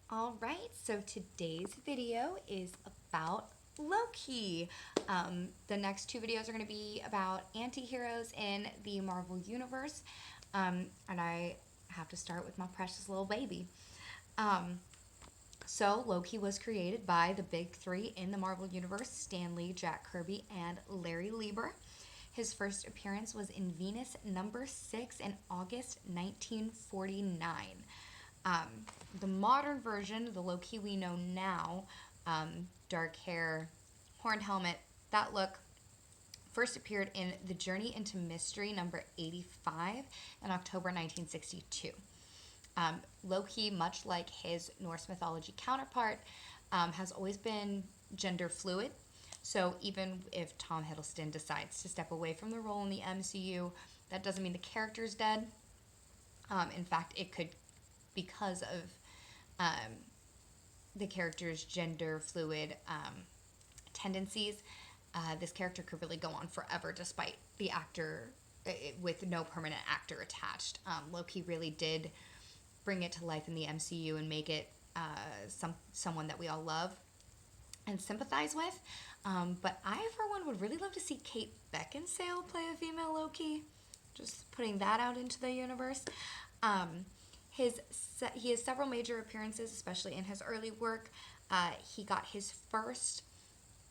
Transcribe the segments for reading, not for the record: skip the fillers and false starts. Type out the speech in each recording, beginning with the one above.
All right, so today's video is about Loki. The next two videos are going to be about anti-heroes in the Marvel Universe. And I have to start with my precious little baby. Um, so Loki was created by the big three in the Marvel Universe, Stan Lee, Jack Kirby, and Larry Lieber. His first appearance was in Venus #6 in August 1949. The modern version, the Loki we know now, dark hair, horned helmet, that look, first appeared in The Journey into Mystery #85 in October 1962. Loki, much like his Norse mythology counterpart, has always been gender fluid. So even if Tom Hiddleston decides to step away from the role in the MCU, that doesn't mean the character is dead. In fact, it could, because of the character's gender fluid tendencies, this character could really go on forever despite the actor, with no permanent actor attached. Loki really did bring it to life in the MCU and make it someone that we all love and sympathize with. But I, for one, would really love to see Kate Beckinsale play a female Loki. Just putting that out into the universe. He has several major appearances, especially in his early work. He got his first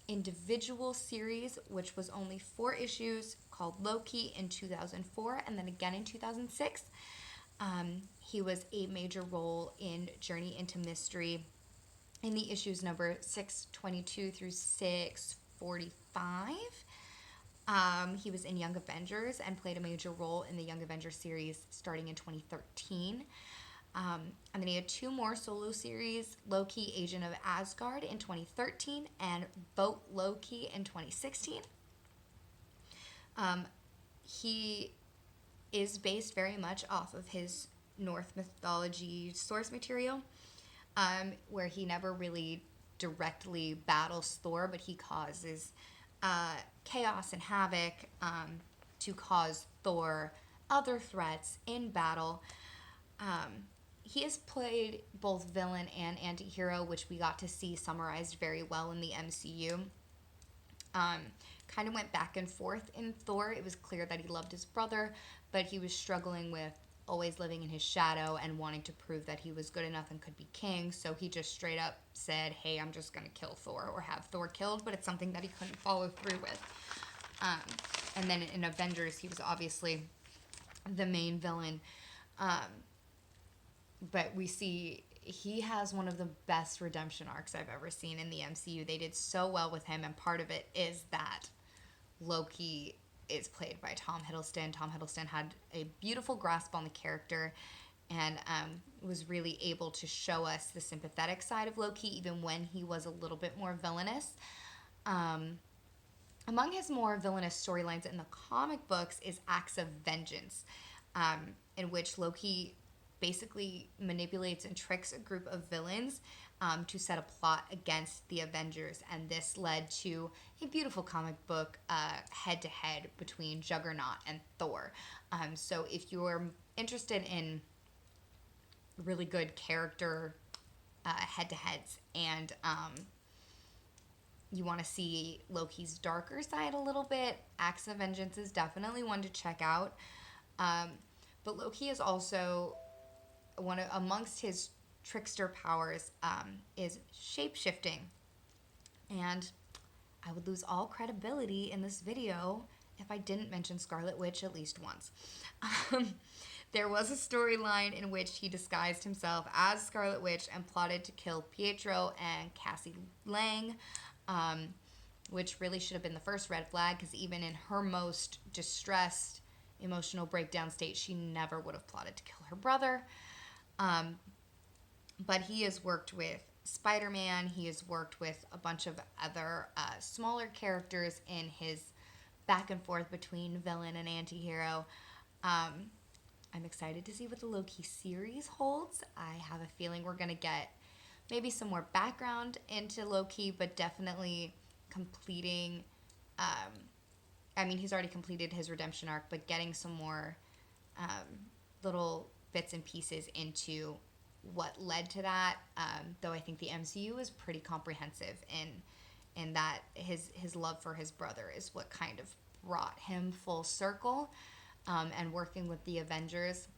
individual series, which was only 4 issues, called Loki in 2004, and then again in 2006. He was a major role in Journey into Mystery in the issues number 622 through 645. He was in Young Avengers and played a major role in the Young Avengers series starting in 2013. And then he had 2 more solo series, Loki, Agent of Asgard in 2013 and Vote Loki in 2016. He is based very much off of his Norse mythology source material, where he never really directly battles Thor, but he causes chaos and havoc to cause Thor other threats in battle. He has played both villain and anti-hero, which we got to see summarized very well in the MCU. Kind of went back and forth in Thor. It was clear that he loved his brother, but he was struggling with always living in his shadow and wanting to prove that he was good enough and could be king. So he just straight up said, hey, I'm just going to kill Thor or have Thor killed, but it's something that he couldn't follow through with. And then in Avengers, he was obviously the main villain. But we see he has one of the best redemption arcs I've ever seen in the MCU. They did so well with him, and part of it is that Loki is played by Tom Hiddleston. Tom Hiddleston had a beautiful grasp on the character and was really able to show us the sympathetic side of Loki, even when he was a little bit more villainous. Among his more villainous storylines in the comic books is Acts of Vengeance, in which Loki basically manipulates and tricks a group of villains to set a plot against the Avengers, and this led to a beautiful comic book head-to-head between Juggernaut and Thor. So if you're interested in really good character head-to-heads and you want to see Loki's darker side a little bit, Acts of Vengeance is definitely one to check out. But Loki is also amongst his trickster powers is shape-shifting. And I would lose all credibility in this video if I didn't mention Scarlet Witch at least once. There was a storyline in which he disguised himself as Scarlet Witch and plotted to kill Pietro and Cassie Lang, which really should have been the first red flag, because even in her most distressed, emotional breakdown state, she never would have plotted to kill her brother. But he has worked with Spider-Man. He has worked with a bunch of other smaller characters in his back and forth between villain and anti-hero. I'm excited to see what the Loki series holds. I have a feeling we're going to get maybe some more background into Loki, but definitely completing... he's already completed his redemption arc, but getting some more little bits and pieces into what led to that. Though I think the MCU is pretty comprehensive in that his love for his brother is what kind of brought him full circle, and working with the Avengers,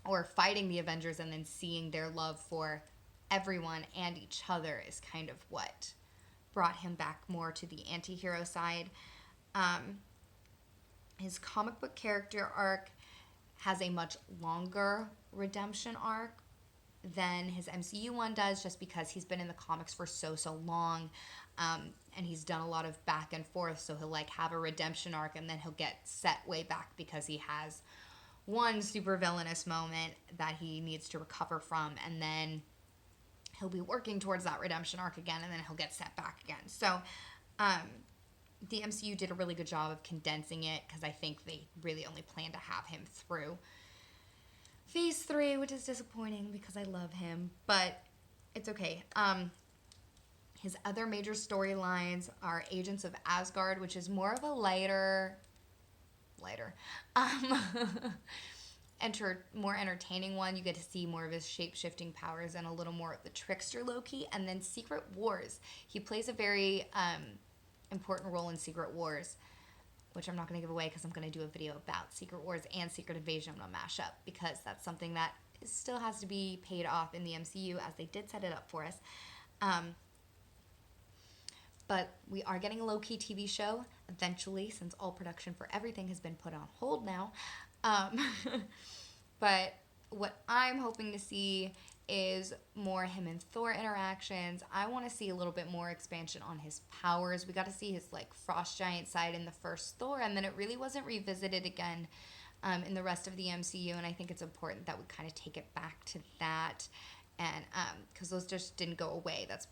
or fighting the Avengers and then seeing their love for everyone and each other is kind of what brought him back more to the anti-hero side. His comic book character arc has a much longer redemption arc than his MCU one does, just because he's been in the comics for so long, and he's done a lot of back and forth. So he'll like have a redemption arc, and then he'll get set way back because he has one super villainous moment that he needs to recover from, and then he'll be working towards that redemption arc again, and then he'll get set back again. So the MCU did a really good job of condensing it, because I think they really only plan to have him through Phase 3, which is disappointing because I love him, but it's okay. His other major storylines are Agents of Asgard, which is more of a lighter, more entertaining one. You get to see more of his shape-shifting powers and a little more of the trickster Loki. And then Secret Wars. He plays a very important role in Secret Wars, which I'm not going to give away because I'm going to do a video about Secret Wars and Secret Invasion. I'm going to mash up, because that's something that still has to be paid off in the MCU, as they did set it up for us. But we are getting a Loki TV show eventually, since all production for everything has been put on hold now. But what I'm hoping to see is more him and Thor interactions. I want to see a little bit more expansion on his powers. We got to see his like frost giant side in the first Thor, and then it really wasn't revisited again in the rest of the MCU, and I think it's important that we kind of take it back to that, and because those just didn't go away. That's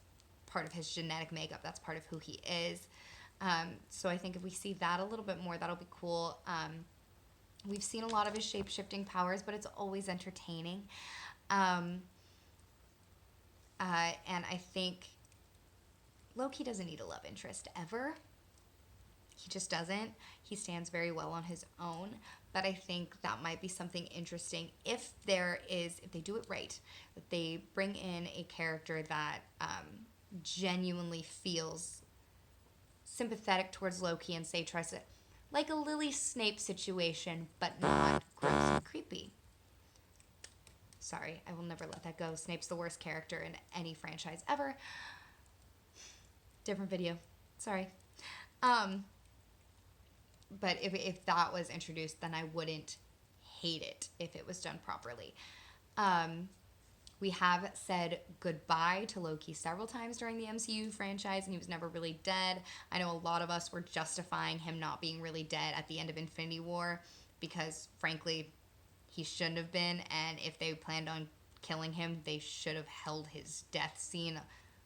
part of his genetic makeup. That's part of who he is. So I think if we see that a little bit more, that'll be cool. We've seen a lot of his shape-shifting powers, but it's always entertaining. And I think Loki doesn't need a love interest ever. He just doesn't. He stands very well on his own. But I think that might be something interesting if they do it right, that they bring in a character that genuinely feels sympathetic towards Loki, and say tries to, like a Lily Snape situation, but not gross and creepy. Sorry, I will never let that go. Snape's the worst character in any franchise ever. Different video. Sorry. But if that was introduced, then I wouldn't hate it if it was done properly. We have said goodbye to Loki several times during the MCU franchise, and he was never really dead. I know a lot of us were justifying him not being really dead at the end of Infinity War, because, frankly, he shouldn't have been, and if they planned on killing him, they should have held his death scene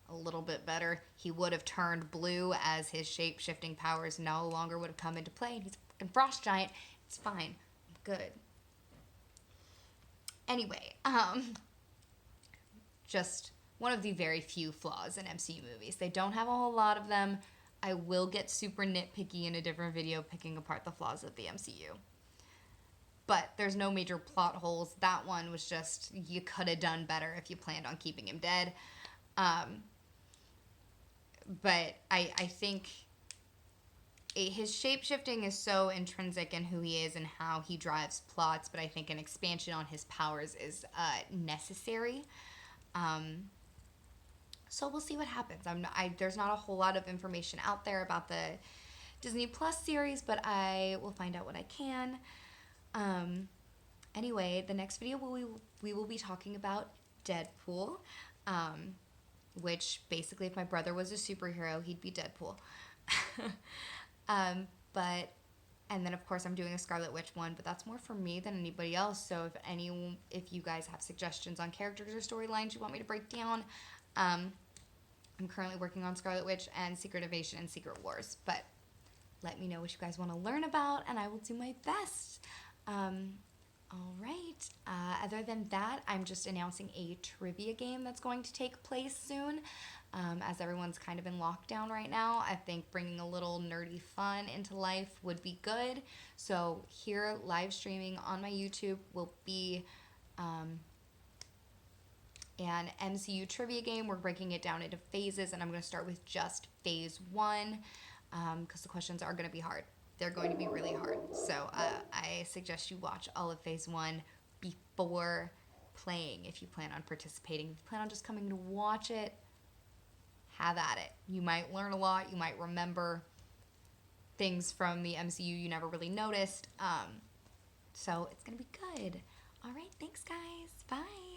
a little bit better. He would have turned blue, as his shape-shifting powers no longer would have come into play, and he's a fucking frost giant. It's fine. I'm good. Anyway, just one of the very few flaws in MCU movies. They don't have a whole lot of them. I will get super nitpicky in a different video picking apart the flaws of the MCU. But there's no major plot holes. That one was just, you could have done better if you planned on keeping him dead. But I think his shape-shifting is so intrinsic in who he is and how he drives plots, but I think an expansion on his powers is necessary. So we'll see what happens. There's not a whole lot of information out there about the Disney Plus series, but I will find out what I can. Anyway, the next video we will be talking about Deadpool, which basically, if my brother was a superhero, he'd be Deadpool. And then of course I'm doing a Scarlet Witch one, but that's more for me than anybody else. So if you guys have suggestions on characters or storylines you want me to break down, I'm currently working on Scarlet Witch and Secret Invasion and Secret Wars, but let me know what you guys want to learn about, and I will do my best. All right. Other than that, I'm just announcing a trivia game that's going to take place soon. As everyone's kind of in lockdown right now, I think bringing a little nerdy fun into life would be good. So here, live streaming on my YouTube will be an MCU trivia game. We're breaking it down into phases, and I'm going to start with just phase 1 because the questions are going to be hard. They're going to be really hard. So I suggest you watch all of phase 1 before playing if you plan on participating. If you plan on just coming to watch it, have at it. You might learn a lot. You might remember things from the MCU you never really noticed. So it's going to be good. All right, thanks, guys. Bye.